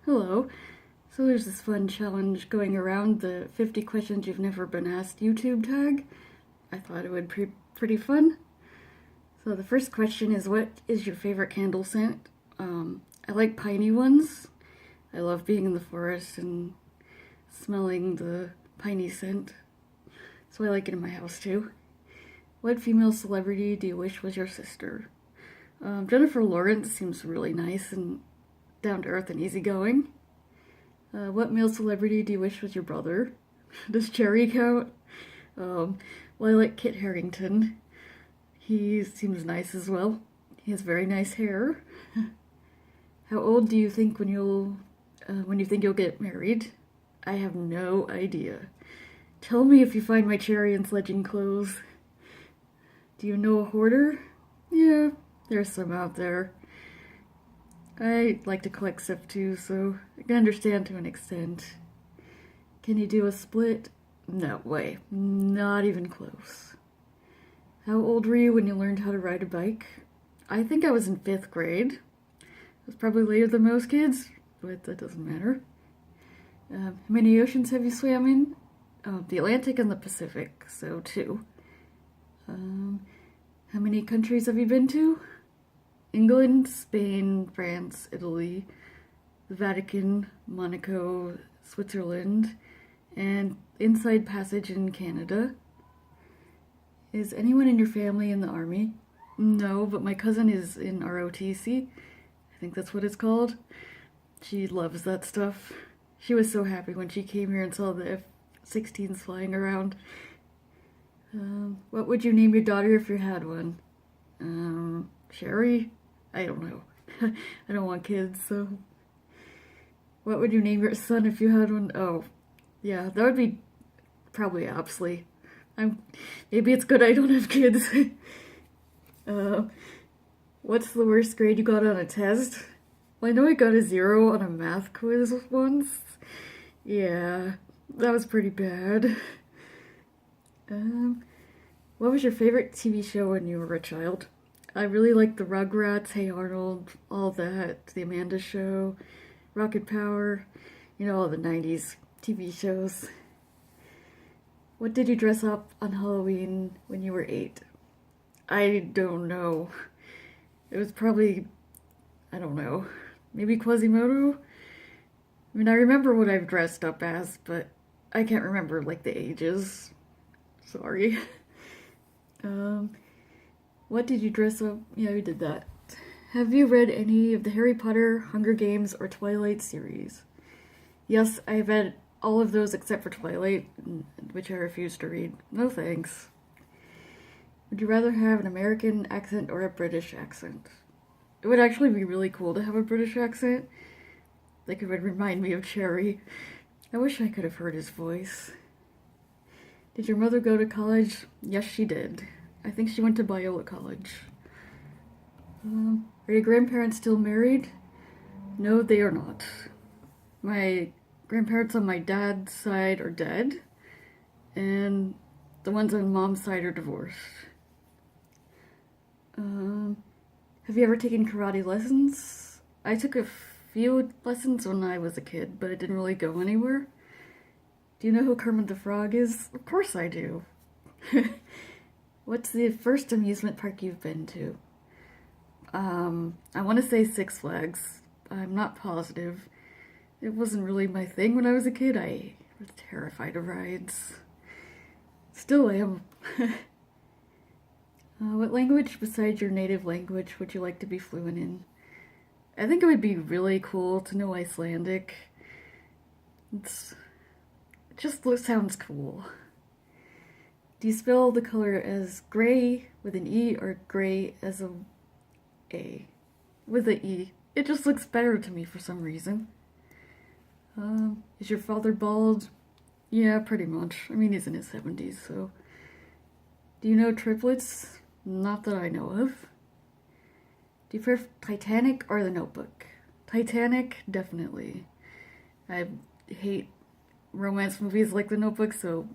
Hello. So there's this fun challenge going around, the 50 questions you've never been asked YouTube tag. I thought it would be pretty fun. So the first question is, what is your favorite candle scent? I like piney ones. I love being in the forest and smelling the piney scent. So I like it in my house too. What female celebrity do you wish was your sister? Jennifer Lawrence seems really nice and down to earth and easygoing. What male celebrity do you wish was your brother? Does Cherry count? Well, I like Kit Harington. He seems nice as well. He has very nice hair. How old do you think when you think you'll get married? I have no idea. Tell me if you find my cherry and sledging clothes. Do you know a hoarder? Yeah, there's some out there. I like to collect stuff too, so I can understand to an extent. Can you do a split? No way. Not even close. How old were you when you learned how to ride a bike? I think I was in 5th grade. It was probably later than most kids, but that doesn't matter. How many oceans have you swam in? The Atlantic and the Pacific, so 2. How many countries have you been to? England, Spain, France, Italy, the Vatican, Monaco, Switzerland, and Inside Passage in Canada. Is anyone in your family in the army? No, but my cousin is in ROTC. I think that's what it's called. She loves that stuff. She was so happy when she came here and saw the F-16s flying around. What would you name your daughter if you had one? Sherry? I don't know. I don't want kids, so... What would you name your son if you had one? Oh, yeah, that would be probably Apsley. Maybe it's good I don't have kids. What's the worst grade you got on a test? Well, I know I got a 0 on a math quiz once. Yeah, that was pretty bad. What was your favorite TV show when you were a child? I really liked the Rugrats, Hey Arnold, all that, The Amanda Show, Rocket Power, all the 90s TV shows. What did you dress up on Halloween when you were 8? I don't know. It was probably, I don't know, maybe Quasimodo? I remember what I've dressed up as, but I can't remember, the ages. Sorry. What did you dress up? Yeah, we did that. Have you read any of the Harry Potter, Hunger Games, or Twilight series? Yes, I've read all of those except for Twilight, which I refuse to read. No thanks. Would you rather have an American accent or a British accent? It would actually be really cool to have a British accent. It would remind me of Cherry. I wish I could have heard his voice. Did your mother go to college? Yes, she did. I think she went to Biola College. Are your grandparents still married? No, they are not. My grandparents on my dad's side are dead, and the ones on mom's side are divorced. Have you ever taken karate lessons? I took a few lessons when I was a kid, but it didn't really go anywhere. Do you know who Kermit the Frog is? Of course I do. What's the first amusement park you've been to? I want to say Six Flags. I'm not positive. It wasn't really my thing when I was a kid. I was terrified of rides. Still am. What language besides your native language would you like to be fluent in? I think it would be really cool to know Icelandic. It just sounds cool. Do you spell the color as gray with an E or gray as a with an E? It just looks better to me for some reason. Is your father bald? Yeah, pretty much. He's in his 70s, so... Do you know triplets? Not that I know of. Do you prefer Titanic or The Notebook? Titanic, definitely. I hate romance movies like The Notebook, so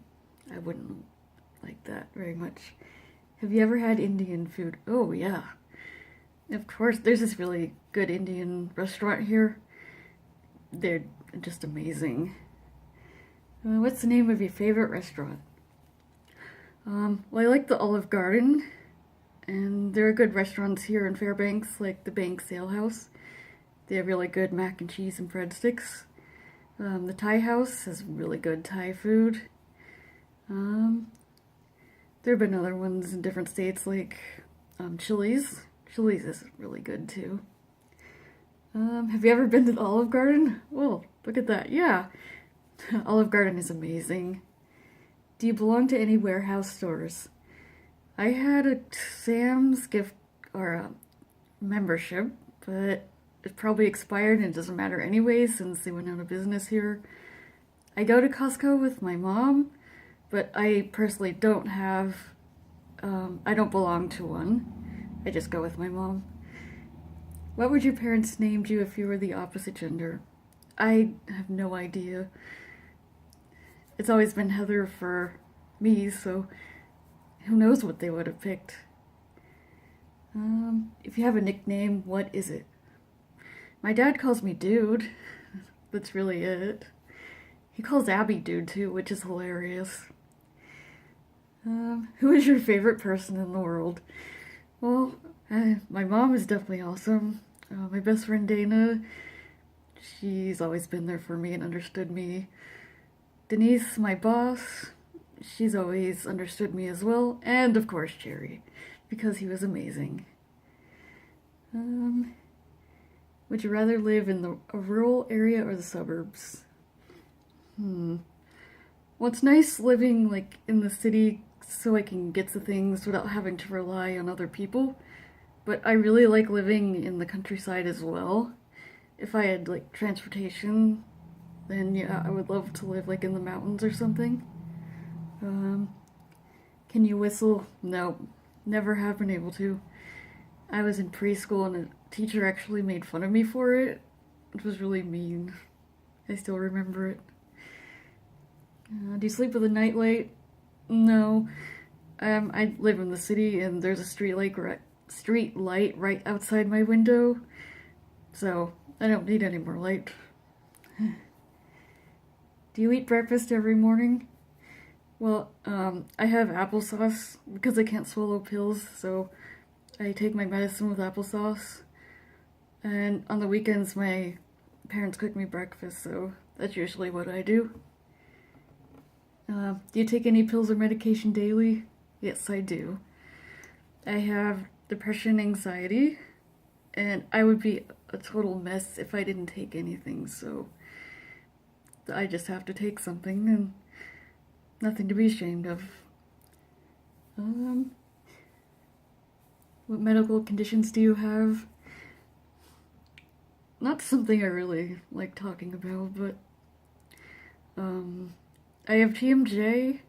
I wouldn't like that very much. Have you ever had Indian food? Oh, yeah. Of course, there's this really good Indian restaurant here. they're just amazing. What's the name of your favorite restaurant? Well, I like the Olive Garden, and there are good restaurants here in Fairbanks, like the Banks Ale House. They have really good mac and cheese and breadsticks. The Thai House has really good Thai food. Um, there have been other ones in different states, like Chili's. Chili's is really good too. Have you ever been to the Olive Garden? Well, look at that. Yeah, Olive Garden is amazing. Do you belong to any warehouse stores? I had a Sam's gift or a membership, but it probably expired and it doesn't matter anyway since they went out of business here. I go to Costco with my mom, but I personally don't have, I don't belong to one. I just go with my mom. What would your parents named you if you were the opposite gender? I have no idea. It's always been Heather for me, so who knows what they would have picked. If you have a nickname, what is it? My dad calls me Dude. That's really it. He calls Abby Dude too, which is hilarious. Who is your favorite person in the world? Well, my mom is definitely awesome. My best friend Dana, she's always been there for me and understood me. Denise, my boss, she's always understood me as well. And of course Jerry, because he was amazing. Would you rather live in a rural area or the suburbs? Well, it's nice living like in the city so I can get to things without having to rely on other people. But I really like living in the countryside as well. If I had like transportation, then yeah, I would love to live like in the mountains or something. Can you whistle? No, never have been able to. I was in preschool and a teacher actually made fun of me for it. It was really mean. I still remember it. Do you sleep with a nightlight? No. I live in the city and there's a street light right outside my window, so I don't need any more light. Do you eat breakfast every morning? Well, I have applesauce because I can't swallow pills, so I take my medicine with applesauce. And on the weekends, my parents cook me breakfast, so that's usually what I do. Do you take any pills or medication daily? Yes, I do. I have depression, anxiety, and I would be a total mess if I didn't take anything, so I just have to take something and nothing to be ashamed of. What medical conditions do you have? Not something I really like talking about, but I have TMJ,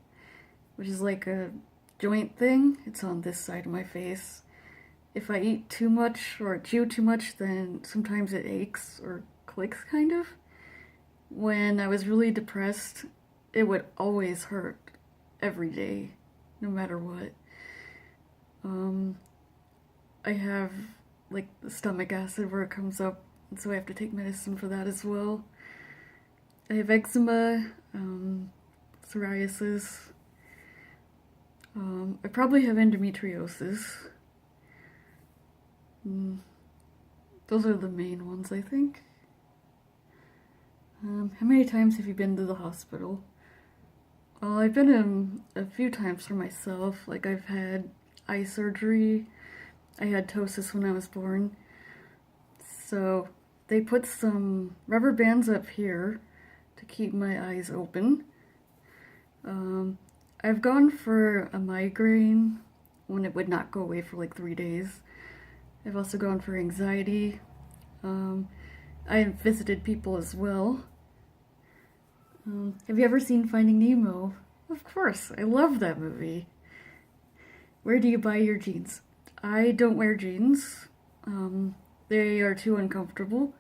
which is like a joint thing. It's on this side of my face. If I eat too much or chew too much, then sometimes it aches or clicks, kind of. When I was really depressed, it would always hurt every day, no matter what. I have like the stomach acid where it comes up, and so I have to take medicine for that as well. I have eczema, psoriasis. I probably have endometriosis. Those are the main ones, I think. How many times have you been to the hospital? Well, I've been a few times for myself. Like, I've had eye surgery. I had ptosis when I was born. So, they put some rubber bands up here to keep my eyes open. I've gone for a migraine when it would not go away for like 3 days. I've also gone for anxiety. I have visited people as well. Have you ever seen Finding Nemo? Of course, I love that movie. Where do you buy your jeans? I don't wear jeans. They are too uncomfortable.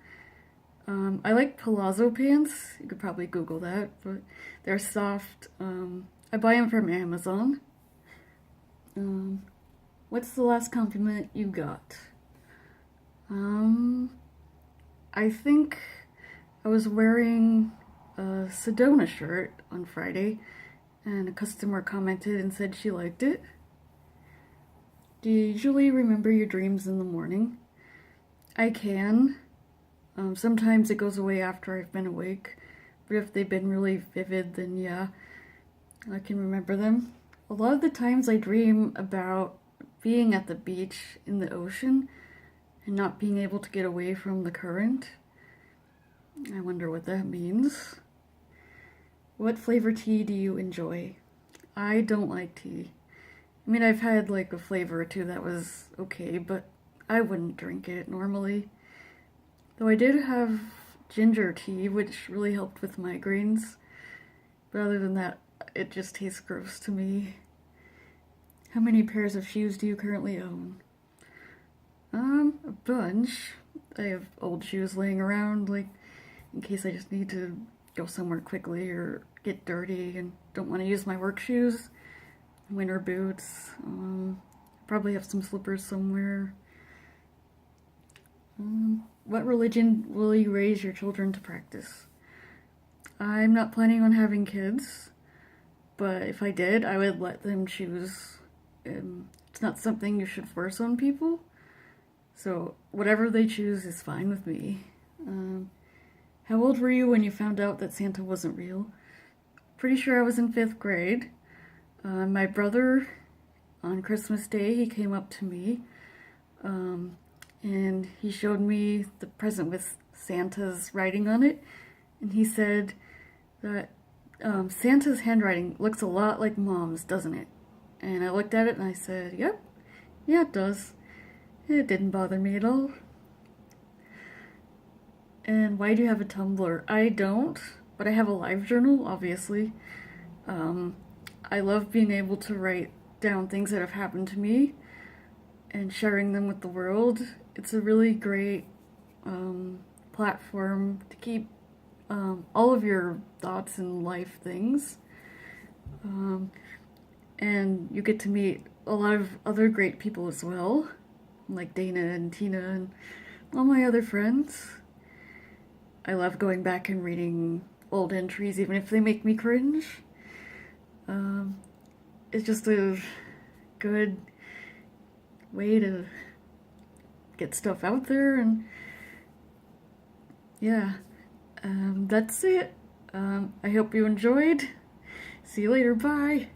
I like palazzo pants. You could probably Google that, but they're soft. I buy them from Amazon. What's the last compliment you got? I think I was wearing a Sedona shirt on Friday, and a customer commented and said she liked it. Do you usually remember your dreams in the morning? I can. Sometimes it goes away after I've been awake, but if they've been really vivid, then yeah, I can remember them. A lot of the times I dream about being at the beach in the ocean and not being able to get away from the current. I wonder what that means. What flavor tea do you enjoy? I don't like tea. I mean, I've had like a flavor or two that was okay, but I wouldn't drink it normally. Though I did have ginger tea, which really helped with migraines. But other than that, it just tastes gross to me. How many pairs of shoes do you currently own? A bunch. I have old shoes laying around, like, in case I just need to go somewhere quickly or get dirty and don't want to use my work shoes. Winter boots. Probably have some slippers somewhere. What religion will you raise your children to practice? I'm not planning on having kids, but if I did, I would let them choose. It's not something you should force on people, so whatever they choose is fine with me. How old were you when you found out that Santa wasn't real? Pretty sure I was in 5th grade. My brother, on Christmas Day, he came up to me, and he showed me the present with Santa's writing on it, and he said that Santa's handwriting looks a lot like Mom's, doesn't it? And I looked at it and I said, yep, yeah, it does. It didn't bother me at all. And why do you have a Tumblr? I don't, but I have a live journal, obviously. I love being able to write down things that have happened to me and sharing them with the world. It's a really great platform to keep all of your thoughts and life things. And you get to meet a lot of other great people as well, like Dana and Tina and all my other friends. I love going back and reading old entries, even if they make me cringe. It's just a good way to get stuff out there, and yeah, that's it. I hope you enjoyed. See you later, bye!